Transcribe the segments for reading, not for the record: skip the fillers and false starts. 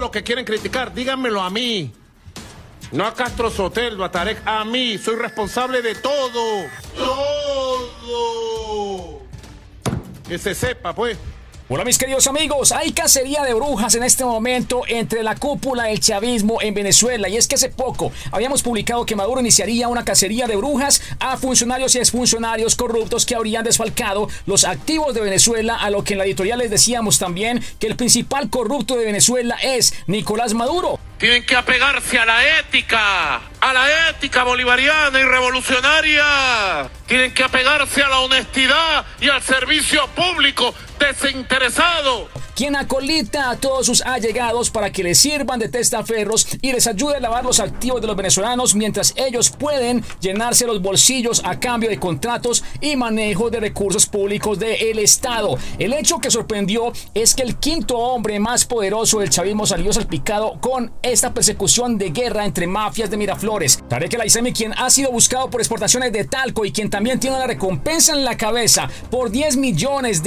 los que quieren criticar, díganmelo a mí. No a Castro Sotelo, a Tarek, a mí. Soy responsable de todo. Todo. Que se sepa, pues. Hola mis queridos amigos, hay cacería de brujas en este momento entre la cúpula del chavismo en Venezuela, y es que hace poco habíamos publicado que Maduro iniciaría una cacería de brujas a funcionarios y exfuncionarios corruptos que habrían desfalcado los activos de Venezuela, a lo que en la editorial les decíamos también que el principal corrupto de Venezuela es Nicolás Maduro. Tienen que apegarse a la ética bolivariana y revolucionaria. Tienen que apegarse a la honestidad y al servicio público desinteresado, quien acolita a todos sus allegados para que les sirvan de testaferros y les ayude a lavar los activos de los venezolanos, mientras ellos pueden llenarse los bolsillos a cambio de contratos y manejo de recursos públicos del Estado. El hecho que sorprendió es que el quinto hombre más poderoso del chavismo salió salpicado con esta persecución de guerra entre mafias de Miraflores. Tarek El Aissami, quien ha sido buscado por exportaciones de talco y quien también tiene una recompensa en la cabeza por $10 millones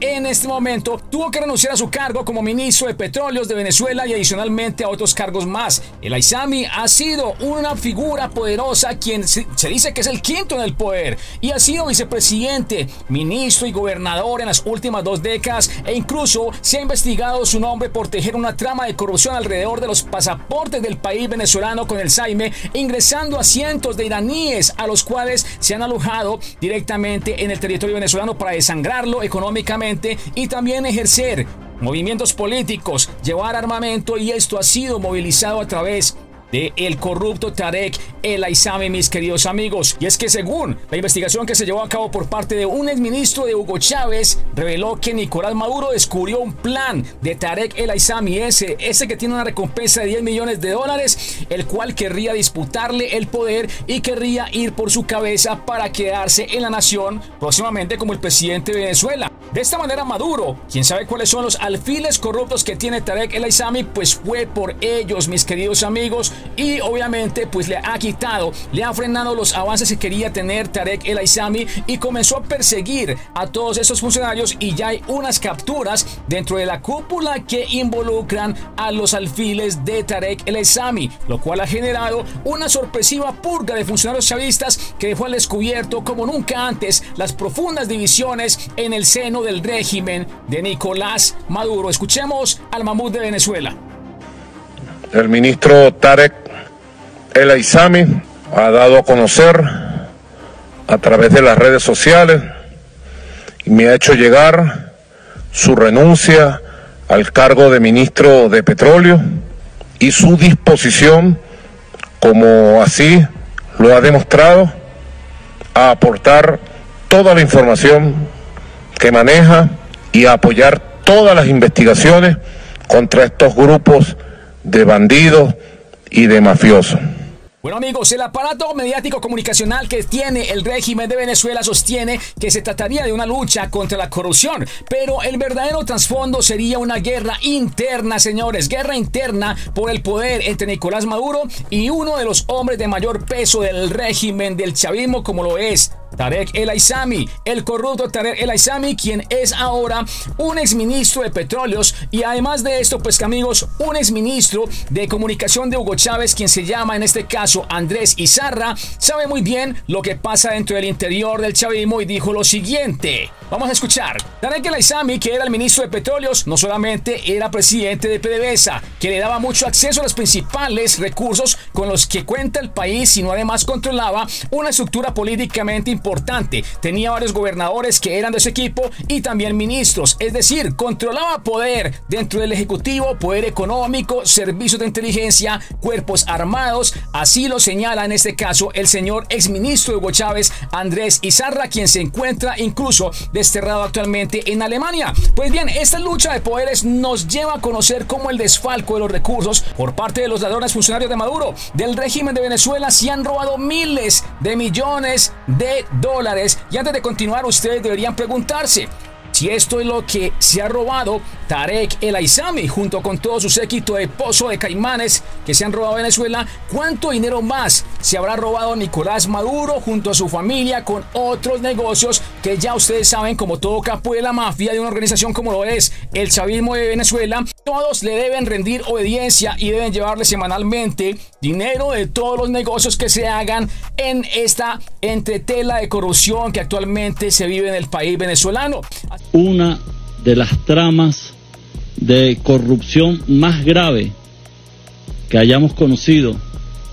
en este momento, tuvo que renunciar a su cargo como ministro de Petróleos de Venezuela y adicionalmente a otros cargos más. El Aissami ha sido una figura poderosa, quien se dice que es el quinto en el poder, y ha sido vicepresidente, ministro y gobernador en las últimas 2 décadas, e incluso se ha investigado su nombre por tejer una trama de corrupción alrededor de los pasaportes del país venezolano con el SAIME, ingresando a cientos de iraníes a los cuales se han alojado directamente en el territorio venezolano para desangrarlo económicamente y también ejercer movimientos políticos, llevar armamento, y esto ha sido movilizado a través de el corrupto Tarek El Aissami, mis queridos amigos. Y es que según la investigación que se llevó a cabo por parte de un exministro de Hugo Chávez, reveló que Nicolás Maduro descubrió un plan de Tarek El Aissami, ese que tiene una recompensa de $10 millones, el cual querría disputarle el poder y querría ir por su cabeza para quedarse en la nación próximamente como el presidente de Venezuela. De esta manera Maduro, quien sabe cuáles son los alfiles corruptos que tiene Tarek El Aissami, pues fue por ellos, mis queridos amigos, y obviamente pues le ha frenado los avances que quería tener Tarek El Aissami y comenzó a perseguir a todos esos funcionarios, y ya hay unas capturas dentro de la cúpula que involucran a los alfiles de Tarek El Aissami, lo cual ha generado una sorpresiva purga de funcionarios chavistas que dejó al descubierto como nunca antes las profundas divisiones en el seno del régimen de Nicolás Maduro. Escuchemos al mamut de Venezuela. El ministro Tarek El Aissami ha dado a conocer a través de las redes sociales y me ha hecho llegar su renuncia al cargo de ministro de Petróleo y su disposición, como así lo ha demostrado, a aportar toda la información que maneja y a apoyar todas las investigaciones contra estos grupos de bandidos y de mafiosos. Bueno amigos, el aparato mediático comunicacional que tiene el régimen de Venezuela sostiene que se trataría de una lucha contra la corrupción, pero el verdadero trasfondo sería una guerra interna, señores, guerra interna por el poder entre Nicolás Maduro y uno de los hombres de mayor peso del régimen del chavismo, como lo es Tarek El Aissami, el corrupto Tarek El Aissami, quien es ahora un exministro de Petróleos y además de esto, pues amigos, un exministro de Comunicación de Hugo Chávez, quien se llama en este caso Andrés Izarra, sabe muy bien lo que pasa dentro del interior del chavismo y dijo lo siguiente. Vamos a escuchar. Tarek El Aissami, que era el ministro de Petróleos, no solamente era presidente de PDVSA, que le daba mucho acceso a los principales recursos con los que cuenta el país, sino además controlaba una estructura políticamente importante. Tenía varios gobernadores que eran de ese equipo y también ministros, es decir, controlaba poder dentro del ejecutivo, poder económico, servicios de inteligencia, cuerpos armados. Así lo señala en este caso el señor exministro de Hugo Chávez, Andrés Izarra, quien se encuentra incluso desterrado actualmente en Alemania. Pues bien, esta lucha de poderes nos lleva a conocer cómo el desfalco de los recursos por parte de los ladrones funcionarios de Maduro, del régimen de Venezuela, se han robado miles de millones de dólares. Y antes de continuar, ustedes deberían preguntarse si esto es lo que se ha robado Tarek El Aissami junto con todo su séquito de pozo de caimanes que se han robado Venezuela. ¿Cuánto dinero más se habrá robado Nicolás Maduro junto a su familia con otros negocios que ya ustedes saben, como todo capo de la mafia de una organización como lo es el chavismo de Venezuela? Todos le deben rendir obediencia y deben llevarle semanalmente dinero de todos los negocios que se hagan en esta entretela de corrupción que actualmente se vive en el país venezolano. Una de las tramas de corrupción más grave que hayamos conocido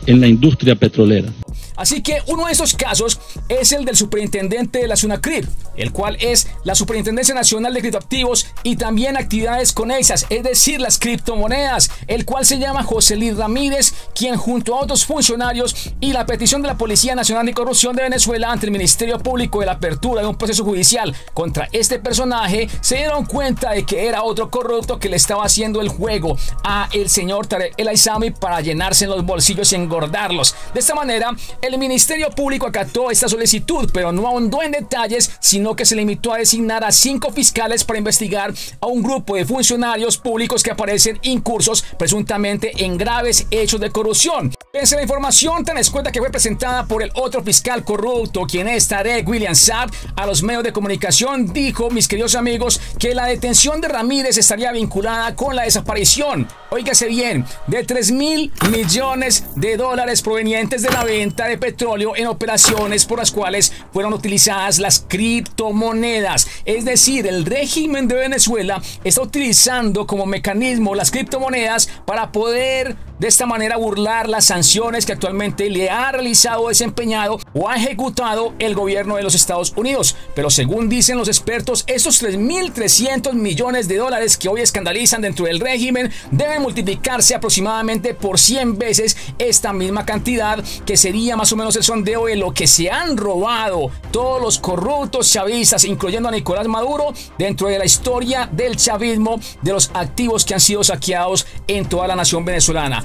en la industria petrolera. Así que uno de estos casos es el del superintendente de la SUNACRIP, el cual es la Superintendencia Nacional de Criptoactivos y también actividades conexas, es decir, las criptomonedas, el cual se llama José Luis Ramírez, quien junto a otros funcionarios y la petición de la Policía Nacional de Corrupción de Venezuela ante el Ministerio Público de la apertura de un proceso judicial contra este personaje, se dieron cuenta de que era otro corrupto que le estaba haciendo el juego a el señor Tarek El Aissami para llenarse en los bolsillos y engordarlos. De esta manera, el Ministerio Público acató esta solicitud, pero no ahondó en detalles, sino que se limitó a designar a 5 fiscales para investigar a un grupo de funcionarios públicos que aparecen incursos presuntamente en graves hechos de corrupción. Pese a la información tan escueta que fue presentada por el otro fiscal corrupto, quien es Tarek William Saab, a los medios de comunicación dijo, mis queridos amigos, que la detención de Ramírez estaría vinculada con la desaparición, óigase bien, de 3.000 millones de dólares provenientes de la venta de petróleo en operaciones por las cuales fueron utilizadas las criptomonedas. Es decir, el régimen de Venezuela está utilizando como mecanismo las criptomonedas para poder de esta manera burlar las sanciones que actualmente le ha realizado, desempeñado o ha ejecutado el gobierno de los Estados Unidos. Pero según dicen los expertos, estos 3.300 millones de dólares que hoy escandalizan dentro del régimen deben multiplicarse aproximadamente por 100 veces esta misma cantidad, que sería más o menos el sondeo de lo que se han robado todos los corruptos chavistas, incluyendo a Nicolás Maduro, dentro de la historia del chavismo, de los activos que han sido saqueados en toda la nación venezolana.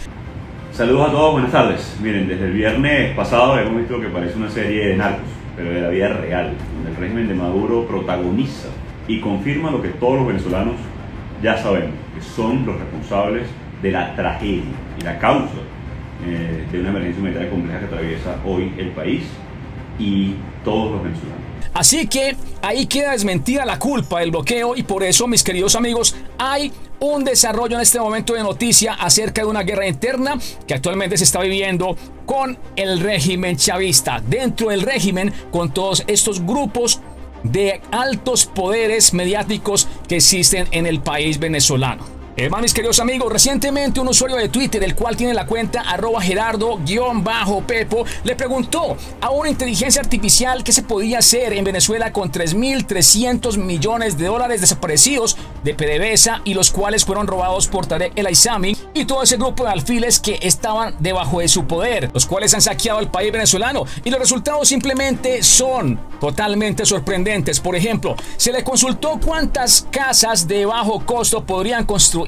Saludos a todos, buenas tardes. Miren, desde el viernes pasado hemos visto que parece una serie de narcos, pero de la vida real, donde el régimen de Maduro protagoniza y confirma lo que todos los venezolanos ya sabemos, que son los responsables de la tragedia y la causa de una emergencia humanitaria compleja que atraviesa hoy el país y todos los venezolanos. Así que ahí queda desmentida la culpa del bloqueo y por eso, mis queridos amigos, hay un desarrollo en este momento de noticia acerca de una guerra interna que actualmente se está viviendo con el régimen chavista. Dentro del régimen, con todos estos grupos de altos poderes mediáticos que existen en el país venezolano. Mis queridos amigos, recientemente un usuario de Twitter, el cual tiene la cuenta @Gerardo_Pepo, le preguntó a una inteligencia artificial qué se podía hacer en Venezuela con 3.300 millones de dólares desaparecidos de PDVSA y los cuales fueron robados por Tarek El Aissami y todo ese grupo de alfiles que estaban debajo de su poder, los cuales han saqueado al país venezolano, y los resultados simplemente son totalmente sorprendentes. Por ejemplo, se le consultó cuántas casas de bajo costo podrían construirse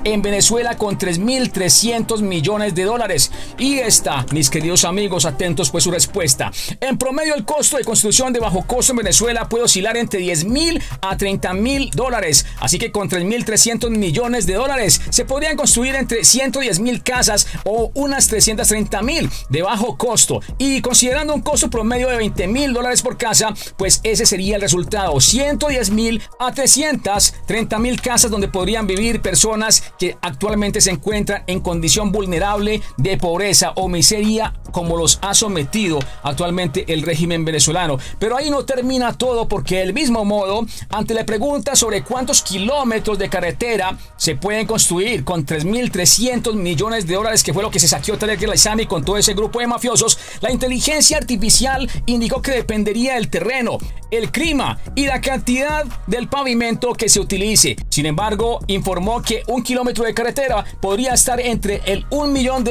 en Venezuela con 3.300 millones de dólares. Y esta, mis queridos amigos, atentos pues su respuesta. En promedio, el costo de construcción de bajo costo en Venezuela puede oscilar entre 10.000 a 30.000 dólares. Así que con 3.300 millones de dólares se podrían construir entre 110.000 casas o unas 330.000 de bajo costo. Y considerando un costo promedio de 20.000 dólares por casa, pues ese sería el resultado. 110.000 a 330.000 casas donde podrían vivir personas que actualmente se encuentran en condición vulnerable de pobreza o miseria, como los ha sometido actualmente el régimen venezolano. Pero ahí no termina todo, porque del mismo modo, ante la pregunta sobre cuántos kilómetros de carretera se pueden construir con 3.300 millones de dólares, que fue lo que se saqueó Tarek El Aissami con todo ese grupo de mafiosos, la inteligencia artificial indicó que dependería del terreno, el clima y la cantidad del pavimento que se utilice. Sin embargo, informó que 1 kilómetro de carretera podría estar entre el $1 millón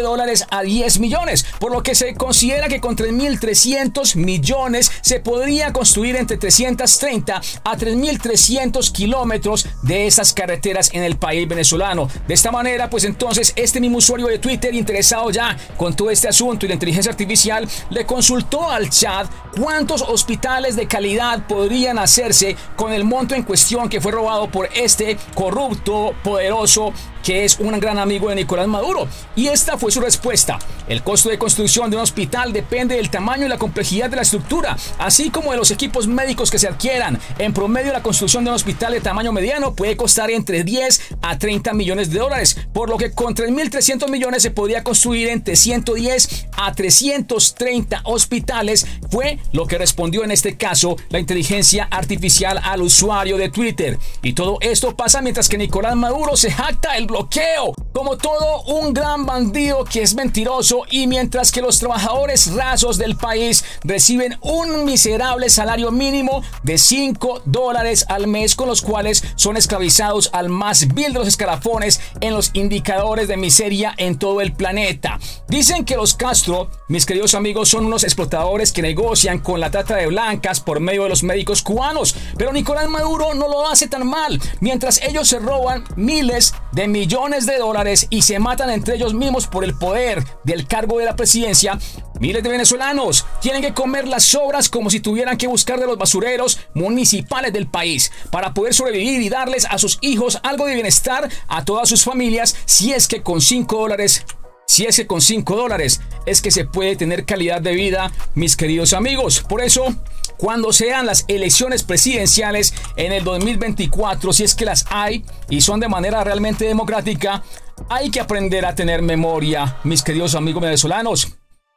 a 10 millones, por lo que se considera que con 3.300 millones se podría construir entre 330 a 3.300 kilómetros de esas carreteras en el país venezolano. De esta manera, pues entonces este mismo usuario de Twitter, interesado ya con todo este asunto y la inteligencia artificial, le consultó al chat cuántos hospitales de calidad podrían hacerse con el monto en cuestión que fue robado por este corrupto poderoso que es un gran amigo de Nicolás Maduro. Y esta fue su respuesta. El costo de construcción construcción de un hospital depende del tamaño y la complejidad de la estructura, así como de los equipos médicos que se adquieran. En promedio, la construcción de un hospital de tamaño mediano puede costar entre 10 a 30 millones de dólares, por lo que con 3.300 millones se podría construir entre 110 a 330 hospitales, fue lo que respondió en este caso la inteligencia artificial al usuario de Twitter. Y todo esto pasa mientras que Nicolás Maduro se jacta el bloqueo como todo un gran bandido que es mentiroso, y mientras que los trabajadores rasos del país reciben un miserable salario mínimo de $5 al mes, con los cuales son esclavizados al más vil de los escalafones en los indicadores de miseria en todo el planeta. Dicen que los Castro, mis queridos amigos, son unos explotadores que negocian con la trata de blancas por medio de los médicos cubanos, pero Nicolás Maduro no lo hace tan mal. Mientras ellos se roban miles de millones de dólares y se matan entre ellos mismos por el poder del cargo de la presidencia, miles de venezolanos tienen que comer las sobras como si tuvieran que buscar de los basureros municipales del país para poder sobrevivir y darles a sus hijos algo de bienestar, a todas sus familias, si es que con $5 es que se puede tener calidad de vida, mis queridos amigos. Por eso, cuando sean las elecciones presidenciales en el 2024, si es que las hay y son de manera realmente democrática, hay que aprender a tener memoria, mis queridos amigos venezolanos,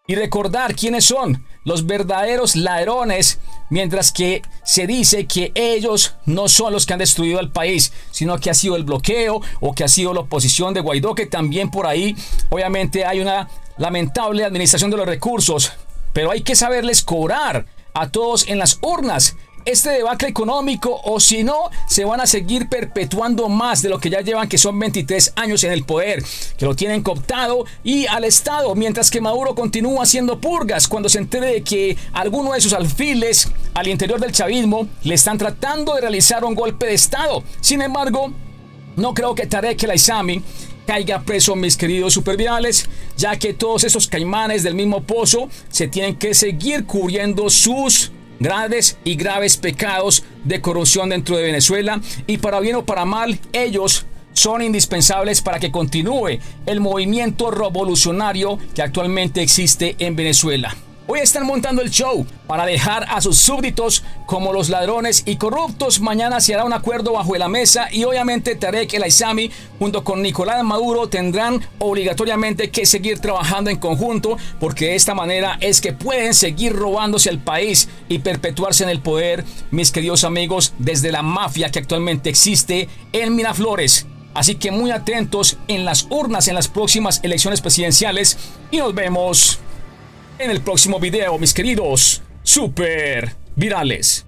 y recordar quiénes son los verdaderos ladrones, mientras que se dice que ellos no son los que han destruido al país, sino que ha sido el bloqueo o que ha sido la oposición de Guaidó, que también por ahí obviamente hay una lamentable administración de los recursos, pero hay que saberles cobrar a todos en las urnas este debacle económico, o si no, se van a seguir perpetuando más de lo que ya llevan, que son 23 años en el poder, que lo tienen cooptado y al Estado, mientras que Maduro continúa haciendo purgas cuando se entere de que alguno de sus alfiles al interior del chavismo le están tratando de realizar un golpe de Estado. Sin embargo, no creo que Tarek El Aissami caiga preso, mis queridos supervirales, ya que todos esos caimanes del mismo pozo se tienen que seguir cubriendo sus grandes y graves pecados de corrupción dentro de Venezuela, y para bien o para mal, ellos son indispensables para que continúe el movimiento revolucionario que actualmente existe en Venezuela. Hoy están montando el show para dejar a sus súbditos como los ladrones y corruptos. Mañana se hará un acuerdo bajo la mesa y obviamente Tarek El Aissami junto con Nicolás Maduro tendrán obligatoriamente que seguir trabajando en conjunto, porque de esta manera es que pueden seguir robándose el país y perpetuarse en el poder, mis queridos amigos, desde la mafia que actualmente existe en Miraflores. Así que muy atentos en las urnas en las próximas elecciones presidenciales y nos vemos en el próximo video, mis queridos super virales.